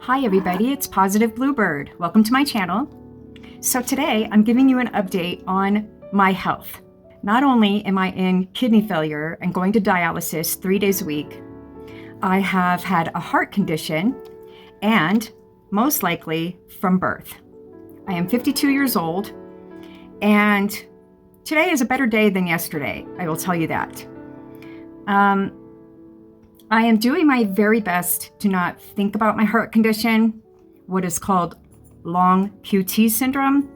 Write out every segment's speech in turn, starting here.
Hi everybody, it's Positive Bluebird. Welcome to my channel. So today I'm giving you an update on my health. Not only am I in kidney failure and going to dialysis 3 days a week, I have had a heart condition and most likely from birth. I am 52 years old and today is a better day than yesterday, I will tell you that. I am doing my very best to not think about my heart condition, what is called long QT syndrome,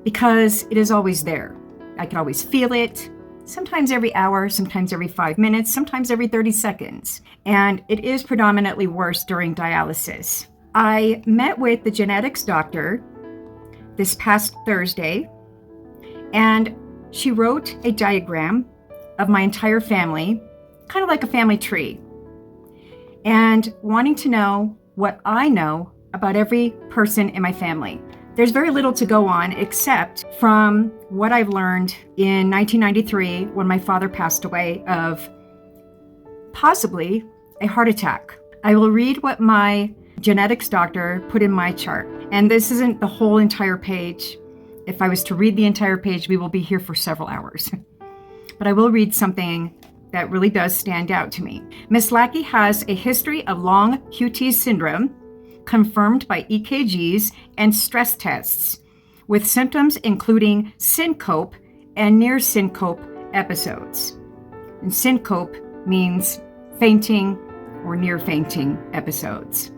because it is always there. I can always feel it, sometimes every hour, sometimes every 5 minutes, sometimes every 30 seconds. And it is predominantly worse during dialysis. I met with the genetics doctor this past Thursday, and she wrote a diagram of my entire family, kind of like a family tree, and wanting to know what I know about every person in my family. There's very little to go on except from what I've learned in 1993 when my father passed away of possibly a heart attack. I will read what my genetics doctor put in my chart. And this isn't the whole entire page. If I was to read the entire page, we will be here for several hours. But I will read something that really does stand out to me. Miss Lackey has a history of long QT syndrome confirmed by EKGs and stress tests, with symptoms including syncope and near syncope episodes. And syncope means fainting or near fainting episodes.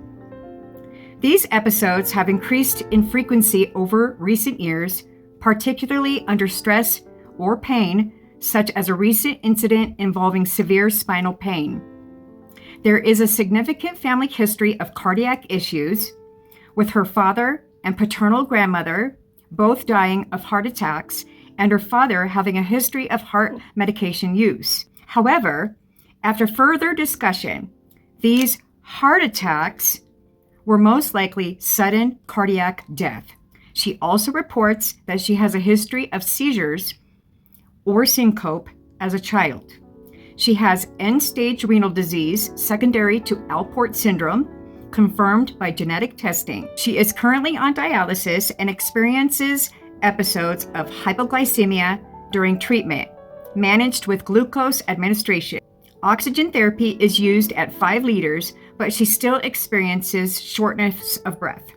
These episodes have increased in frequency over recent years, particularly under stress or pain, such as a recent incident involving severe spinal pain. There is a significant family history of cardiac issues, with her father and paternal grandmother both dying of heart attacks and her father having a history of heart medication use. However, after further discussion, these heart attacks were most likely sudden cardiac death. She also reports that she has a history of seizures or syncope as a child. She has end-stage renal disease secondary to Alport syndrome, confirmed by genetic testing. She is currently on dialysis and experiences episodes of hypoglycemia during treatment, managed with glucose administration. Oxygen therapy is used at 5 liters, but she still experiences shortness of breath.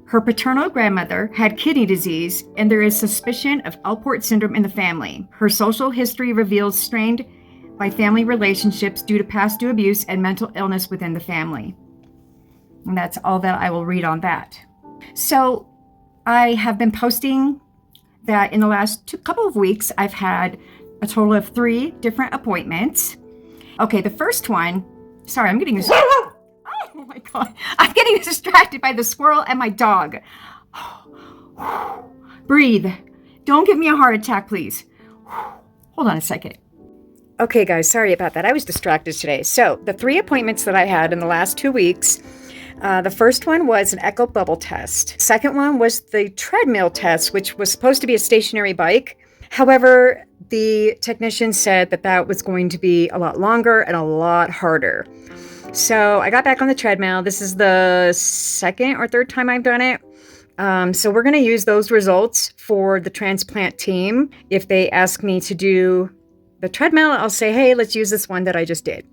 Her paternal grandmother had kidney disease, and there is suspicion of Alport syndrome in the family. Her social history reveals strained by family relationships due to past abuse and mental illness within the family. And that's all that I will read on that. So I have been posting that in the last couple of weeks, I've had a total of 3 different appointments. Okay, the first one, sorry, I'm getting this. Oh my God, I'm getting distracted by the squirrel and my dog. Breathe. Don't give me a heart attack, please. Hold on a second. Okay, guys, sorry about that. I was distracted today. So the 3 appointments that I had in the last 2 weeks, the first one was an echo bubble test. Second one was the treadmill test, which was supposed to be a stationary bike. However, the technician said that that was going to be a lot longer and a lot harder. So I got back on the treadmill. This is the second or third time I've done it. So we're going to use those results for the transplant team. If they ask me to do the treadmill, I'll say, hey, let's use this one that I just did.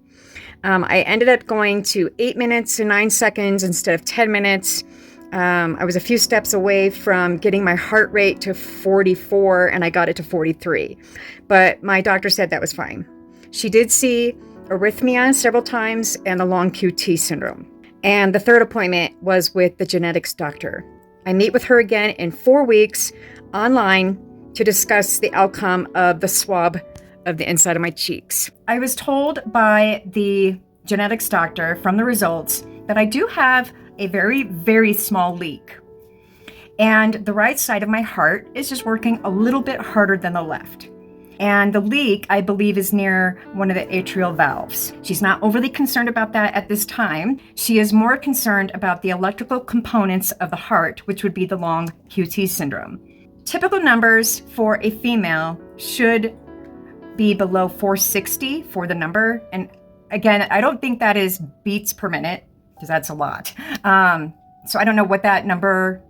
I ended up going to 8 minutes and 9 seconds instead of 10 minutes. I was a few steps away from getting my heart rate to 44, and I got it to 43. But my doctor said that was fine. She did see arrhythmia several times and the long QT syndrome. And the third appointment was with the genetics doctor. I meet with her again in 4 weeks online to discuss the outcome of the swab of the inside of my cheeks. I was told by the genetics doctor from the results that I do have a very, very small leak. And the right side of my heart is just working a little bit harder than the left. And the leak, I believe, is near one of the atrial valves. She's not overly concerned about that at this time. She is more concerned about the electrical components of the heart, which would be the long QT syndrome. Typical numbers for a female should be below 460 for the number. And again, I don't think that is beats per minute. because that's a lot. So I don't know what that number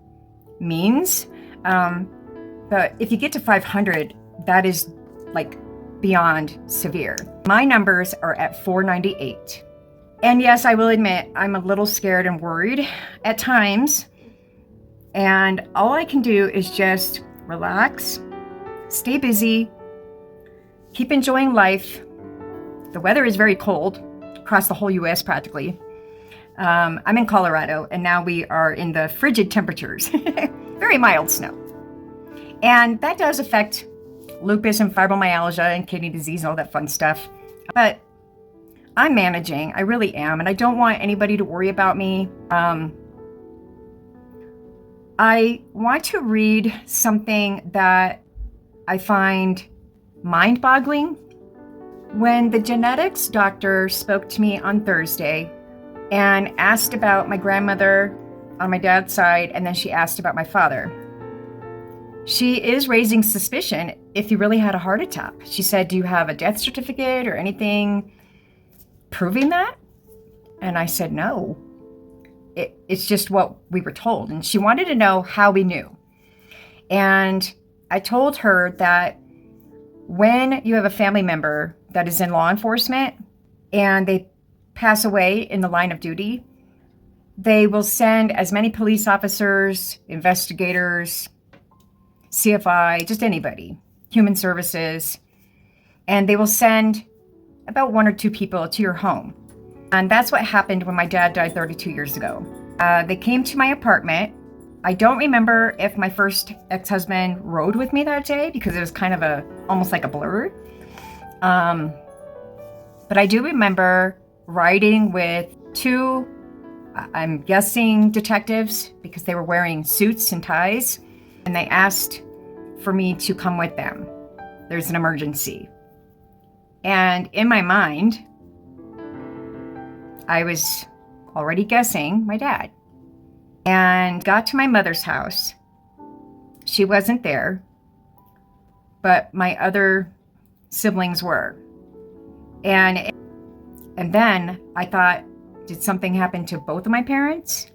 means. But if you get to 500, that is like beyond severe. My numbers are at 498. And yes, I will admit, I'm a little scared and worried at times. And all I can do is just relax, stay busy, keep enjoying life. The weather is very cold across the whole US practically. I'm in Colorado, and now we are in the frigid temperatures. Very mild snow. And that does affect lupus and fibromyalgia and kidney disease and all that fun stuff. But I'm managing. I really am. And I don't want anybody to worry about me. I want to read something that I find mind-boggling. When the genetics doctor spoke to me on Thursday and asked about my grandmother on my dad's side, and then she asked about my father, she is raising suspicion if he really had a heart attack. She said, do you have a death certificate or anything proving that? And I said, no. It's just what we were told. And she wanted to know how we knew. And I told her that when you have a family member that is in law enforcement and they pass away in the line of duty, they will send as many police officers, investigators, CFI, just anybody, human services, and they will send about 1 or 2 people to your home. And that's what happened when my dad died 32 years ago. They came to my apartment. I don't remember if my first ex-husband rode with me that day because it was kind of almost like a blur. But I do remember riding with 2, I'm guessing detectives, because they were wearing suits and ties, and they asked for me to come with them. There's an emergency. And in my mind, I was already guessing my dad. And got to my mother's house. She wasn't there, but my other siblings were. And then I thought, did something happen to both of my parents?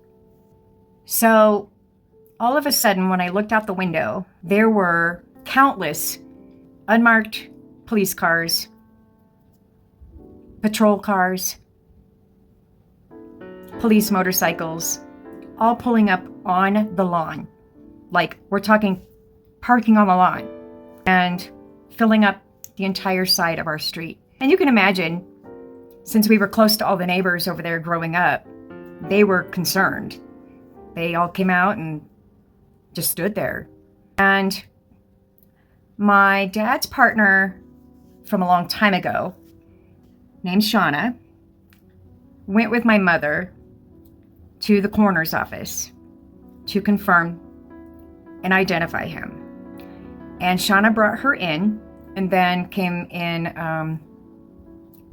So all of a sudden, when I looked out the window, there were countless unmarked police cars, patrol cars, police motorcycles, all pulling up on the lawn. Like, we're talking parking on the lawn and filling up the entire side of our street. And you can imagine, since we were close to all the neighbors over there growing up, they were concerned. They all came out and just stood there. And my dad's partner from a long time ago, named Shauna, went with my mother to the coroner's office to confirm and identify him. And Shauna brought her in, and then came in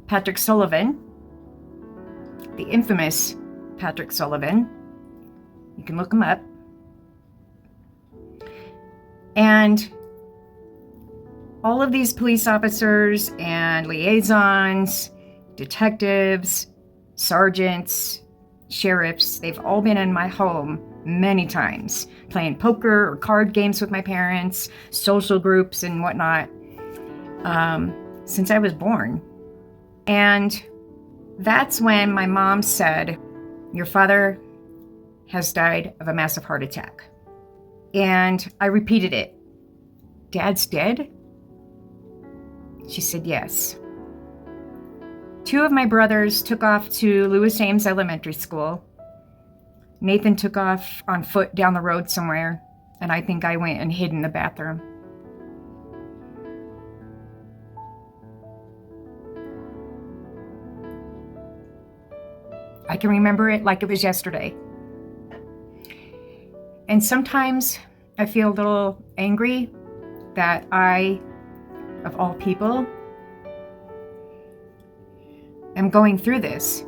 Patrick Sullivan, the infamous Patrick Sullivan. You can look him up. And all of these police officers and liaisons, detectives, sergeants, sheriffs, they've all been in my home many times, playing poker or card games with my parents, social groups and whatnot, since I was born. And that's when my mom said, your father has died of a massive heart attack. And I repeated it. Dad's dead? She said, yes. 2 of my brothers took off to Lewis Ames Elementary School. Nathan took off on foot down the road somewhere, and I think I went and hid in the bathroom. I can remember it like it was yesterday. And sometimes I feel a little angry that I, of all people, am going through this,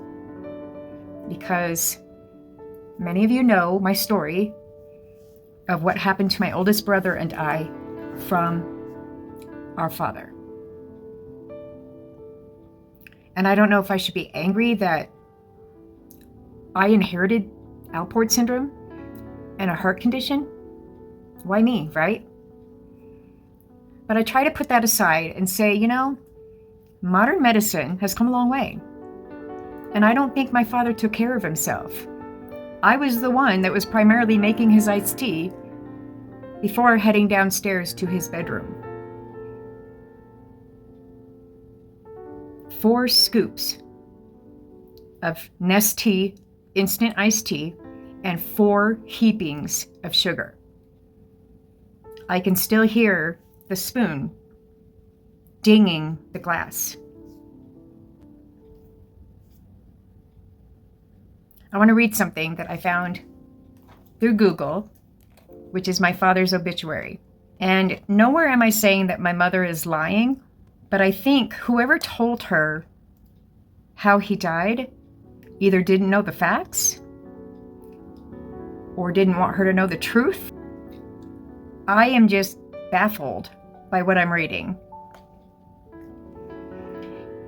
because many of you know my story of what happened to my oldest brother and I from our father. And I don't know if I should be angry that I inherited Alport syndrome and a heart condition. Why me, right? But I try to put that aside and say, modern medicine has come a long way. And I don't think my father took care of himself. I was the one that was primarily making his iced tea before heading downstairs to his bedroom. 4 scoops of Nestea instant iced tea and 4 heapings of sugar. I can still hear the spoon dinging the glass. I want to read something that I found through Google, which is my father's obituary. And nowhere am I saying that my mother is lying, but I think whoever told her how he died either didn't know the facts or didn't want her to know the truth. I am just baffled by what I'm reading.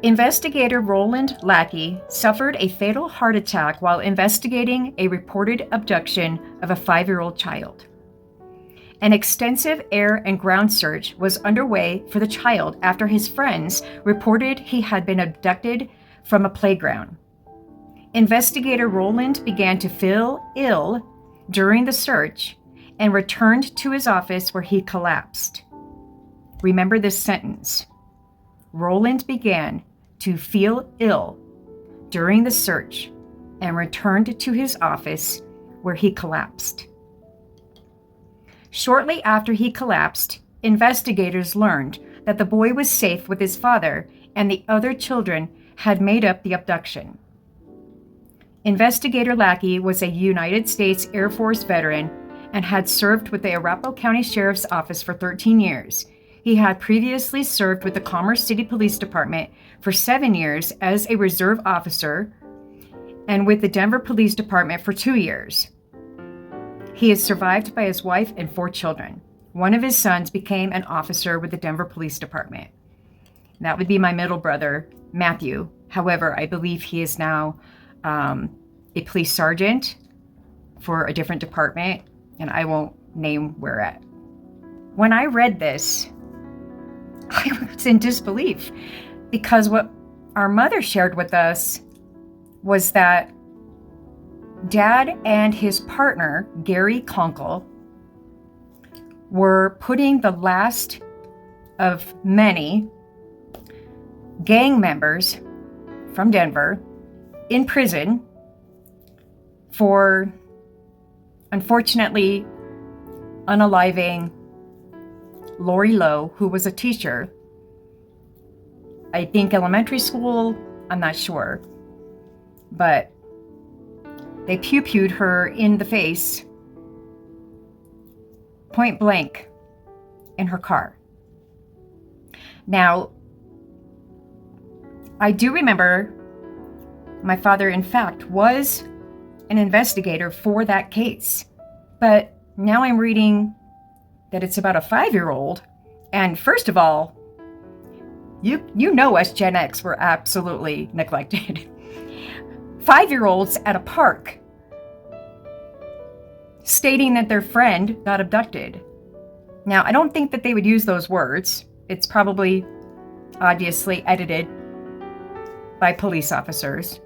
Investigator Roland Lackey suffered a fatal heart attack while investigating a reported abduction of a 5-year-old child. An extensive air and ground search was underway for the child after his friends reported he had been abducted from a playground. Investigator Roland began to feel ill during the search and returned to his office where he collapsed. Remember this sentence. Roland began to feel ill during the search and returned to his office where he collapsed. Shortly after he collapsed, investigators learned that the boy was safe with his father and the other children had made up the abduction. Investigator Lackey was a United States Air Force veteran and had served with the Arapahoe County Sheriff's Office for 13 years. He had previously served with the Commerce City Police Department for 7 years as a reserve officer and with the Denver Police Department for 2 years. He is survived by his wife and 4 children. One of his sons became an officer with the Denver Police Department. That would be my middle brother, Matthew. However, I believe he is now a police sergeant for a different department, and I won't name where at. When I read this, I was in disbelief because what our mother shared with us was that Dad and his partner, Gary Conkle, were putting the last of many gang members from Denver in prison for, unfortunately, unaliving Lori Lowe, who was a teacher. I think elementary school, I'm not sure. But they pew-pewed her in the face, point blank, in her car. Now, I do remember my father, in fact, was an investigator for that case. But now I'm reading that it's about a 5-year-old. And first of all, you know us Gen X were absolutely neglected. 5-year-olds at a park stating that their friend got abducted. Now, I don't think that they would use those words. It's probably obviously edited by police officers.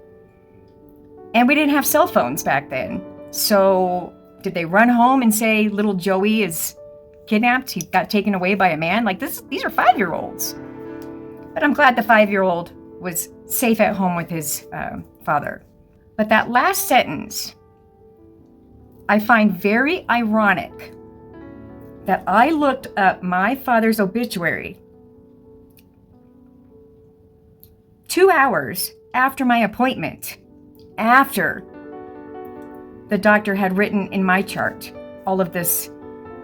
And we didn't have cell phones back then. So did they run home and say little Joey is kidnapped? He got taken away by a man? Like these are 5-year-olds. But I'm glad the 5-year-old was safe at home with his father. But that last sentence, I find very ironic that I looked up my father's obituary 2 hours after my appointment, after the doctor had written in my chart all of this,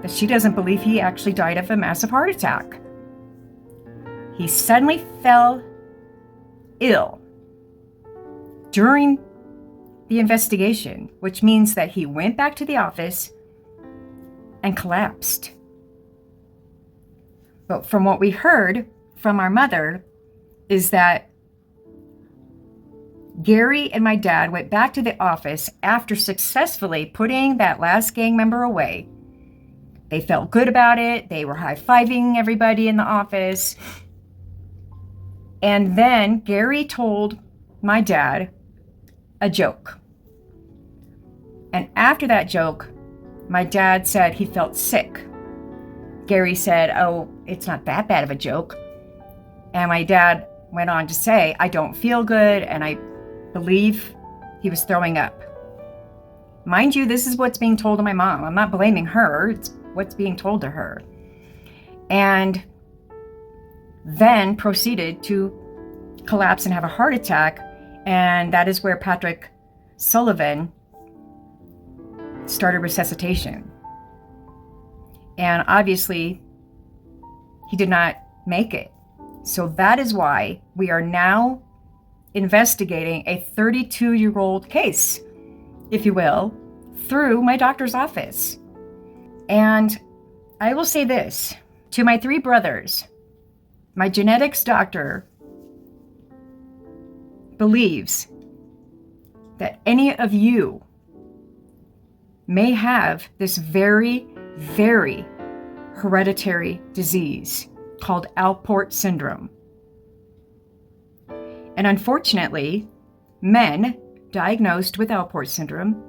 that she doesn't believe he actually died of a massive heart attack. He suddenly fell ill during the investigation, which means that he went back to the office and collapsed. But from what we heard from our mother is that Gary and my dad went back to the office after successfully putting that last gang member away. They felt good about it. They were high-fiving everybody in the office. And then Gary told my dad a joke. And after that joke, my dad said he felt sick. Gary said, "Oh, it's not that bad of a joke." And my dad went on to say, "I don't feel good," and I believe he was throwing up. Mind you, this is what's being told to my mom. I'm not blaming her. It's what's being told to her. And then proceeded to collapse and have a heart attack. And that is where Patrick Sullivan started resuscitation. And obviously, he did not make it. So that is why we are now investigating a 32-year-old case, if you will, through my doctor's office. And I will say this to my 3 brothers: my genetics doctor believes that any of you may have this very, very hereditary disease called Alport syndrome. And unfortunately, men diagnosed with Alport syndrome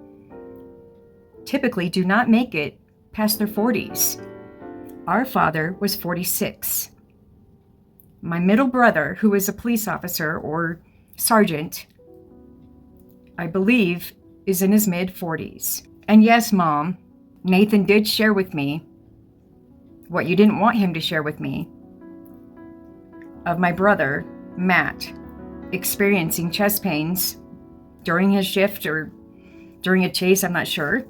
typically do not make it past their 40s. Our father was 46. My middle brother, who is a police officer or sergeant, I believe, is in his mid-40s. And yes, Mom, Nathan did share with me what you didn't want him to share with me of my brother, Matt, experiencing chest pains during his shift or during a chase, I'm not sure,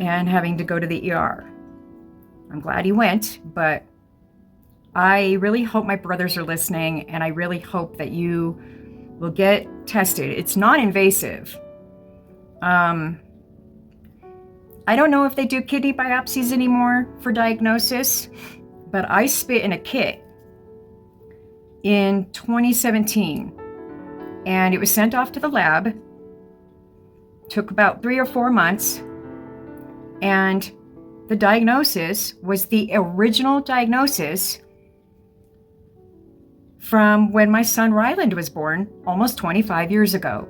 and having to go to the ER. I'm glad he went, but I really hope my brothers are listening, and I really hope that you will get tested. It's non-invasive. I don't know if they do kidney biopsies anymore for diagnosis, but I spit in a kit in 2017, and it was sent off to the lab. Took about 3 or 4 months, and the diagnosis was the original diagnosis from when my son Ryland was born almost 25 years ago.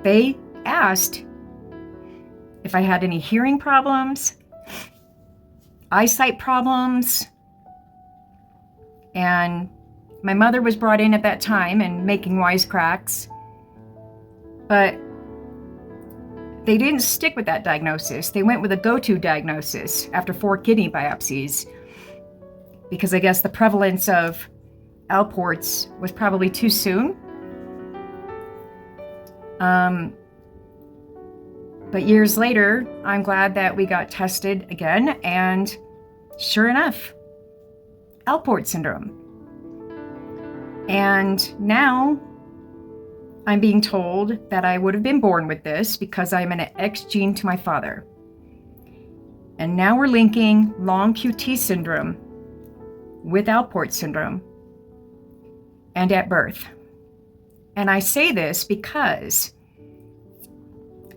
They asked if I had any hearing problems, eyesight problems, and my mother was brought in at that time and making wisecracks, but they didn't stick with that diagnosis. They went with a go-to diagnosis after 4 kidney biopsies, because I guess the prevalence of Alports was probably too soon. But years later, I'm glad that we got tested again, and sure enough, Alport syndrome. And now I'm being told that I would have been born with this because I'm an X gene to my father. And now we're linking long QT syndrome with Alport syndrome and at birth. And I say this because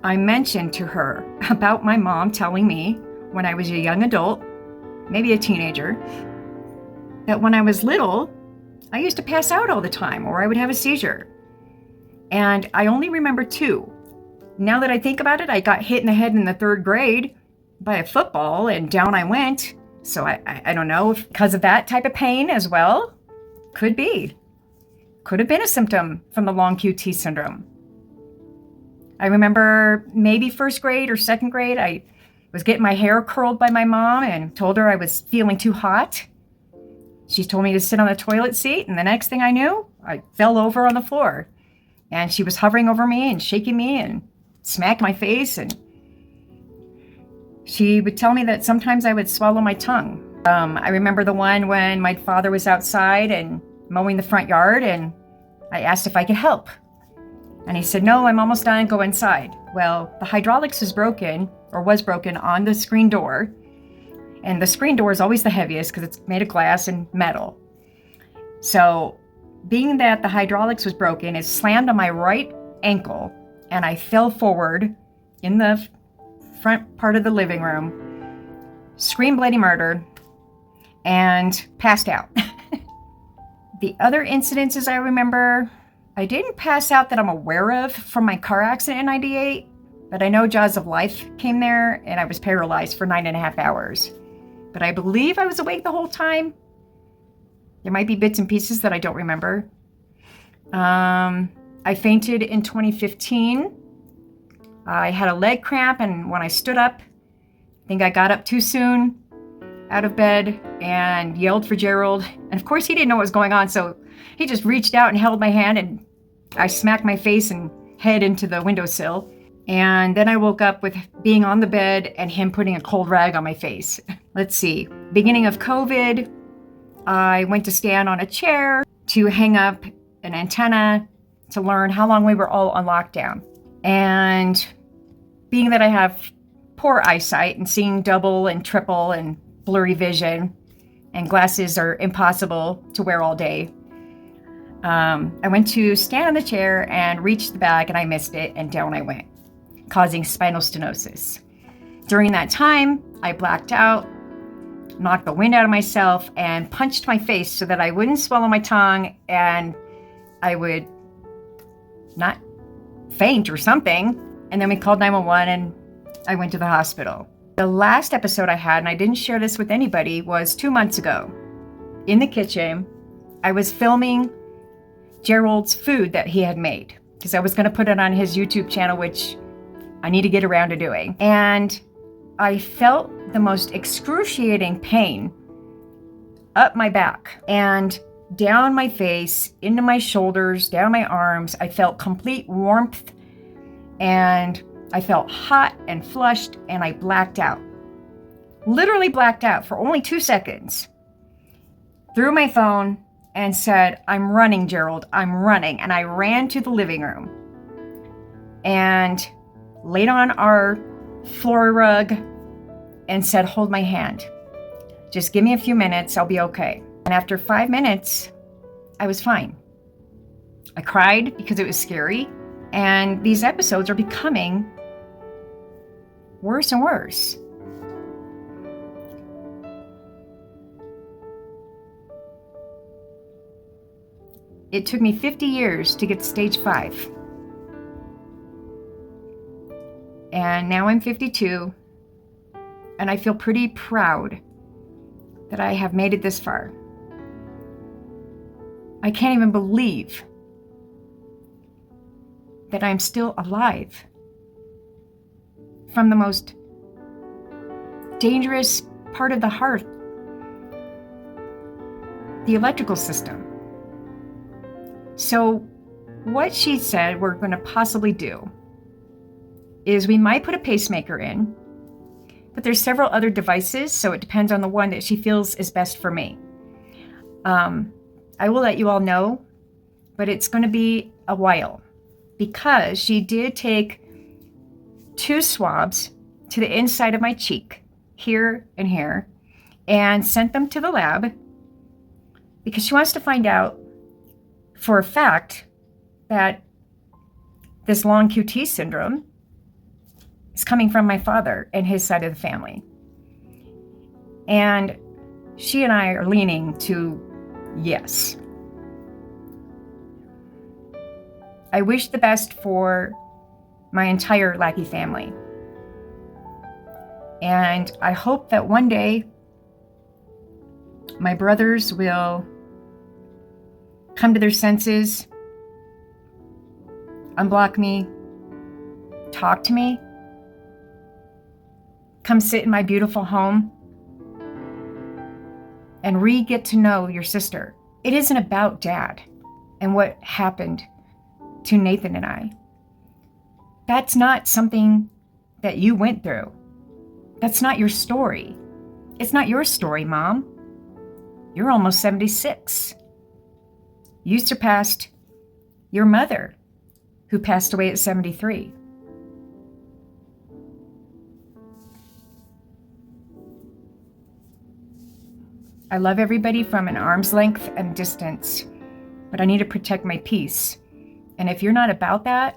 I mentioned to her about my mom telling me when I was a young adult, maybe a teenager, that when I was little, I used to pass out all the time, or I would have a seizure. And I only remember 2. Now that I think about it, I got hit in the head in the 3rd grade by a football, and down I went. So I don't know if because of that type of pain as well. Could be. Could have been a symptom from the long QT syndrome. I remember maybe 1st grade or 2nd grade, I was getting my hair curled by my mom and told her I was feeling too hot. She told me to sit on the toilet seat, and the next thing I knew, I fell over on the floor. And she was hovering over me and shaking me and smacked my face. And she would tell me that sometimes I would swallow my tongue. I remember the one when my father was outside and mowing the front yard, and I asked if I could help. And he said, "No, I'm almost done, go inside." Well, the hydraulics is broken, or was broken, on the screen door. And the screen door is always the heaviest because it's made of glass and metal. So being that the hydraulics was broken, it slammed on my right ankle and I fell forward in the front part of the living room, screamed bloody murder, and passed out. The other incidences I remember, I didn't pass out that I'm aware of from my car accident in 98, but I know Jaws of Life came there and I was paralyzed for 9.5 hours. But I believe I was awake the whole time. There might be bits and pieces that I don't remember. I fainted in 2015. I had a leg cramp, and when I stood up, I think I got up too soon out of bed and yelled for Gerald. And of course, he didn't know what was going on, so he just reached out and held my hand, and I smacked my face and head into the windowsill. And then I woke up with being on the bed and him putting a cold rag on my face. Let's see. Beginning of COVID, I went to stand on a chair to hang up an antenna to learn how long we were all on lockdown. And being that I have poor eyesight and seeing double and triple and blurry vision, and glasses are impossible to wear all day, I went to stand on the chair and reach the back, and I missed it, and down I went, causing spinal stenosis. During that time, I blacked out, knocked the wind out of myself, and punched my face so that I wouldn't swallow my tongue and I would not faint or something. And then we called 911 and I went to the hospital. The last episode I had, and I didn't share this with anybody, was 2 months ago. In the kitchen, I was filming Gerald's food that he had made because I was going to put it on his YouTube channel, which I need to get around to doing. And I felt the most excruciating pain up my back and down my face, into my shoulders, down my arms. I felt complete warmth and I felt hot and flushed, and I blacked out. Literally blacked out for only 2 seconds. Threw my phone and said, "I'm running, Gerald, I'm running." And I ran to the living room and laid on our floor rug and said, "Hold my hand. Just give me a few minutes, I'll be okay." And after 5 minutes, I was fine. I cried because it was scary. And these episodes are becoming worse and worse. It took me 50 years to get to stage 5. And now I'm 52. And I feel pretty proud that I have made it this far. I can't even believe that I'm still alive from the most dangerous part of the heart, the electrical system. So what she said we're going to possibly do is we might put a pacemaker in, but there's several other devices, so it depends on the one that she feels is best for me. I will let you all know, but it's going to be a while because she did take 2 swabs to the inside of my cheek, here and here, and sent them to the lab because she wants to find out for a fact that this long QT syndrome is coming from my father and his side of the family. And she and I are leaning to yes. I wish the best for my entire Lackey family. And I hope that one day my brothers will come to their senses, unblock me, talk to me, come sit in my beautiful home, and get to know your sister. It isn't about Dad and what happened to Nathan and I. That's not something that you went through. That's not your story. It's not your story, Mom. You're almost 76. You surpassed your mother, who passed away at 73. I love everybody from an arm's length and distance, but I need to protect my peace. And if you're not about that,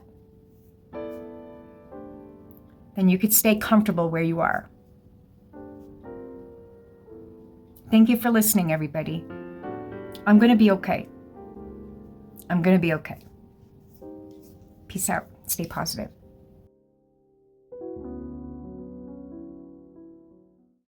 then you could stay comfortable where you are. Thank you for listening, everybody. I'm going to be okay. I'm going to be okay. Peace out. Stay positive.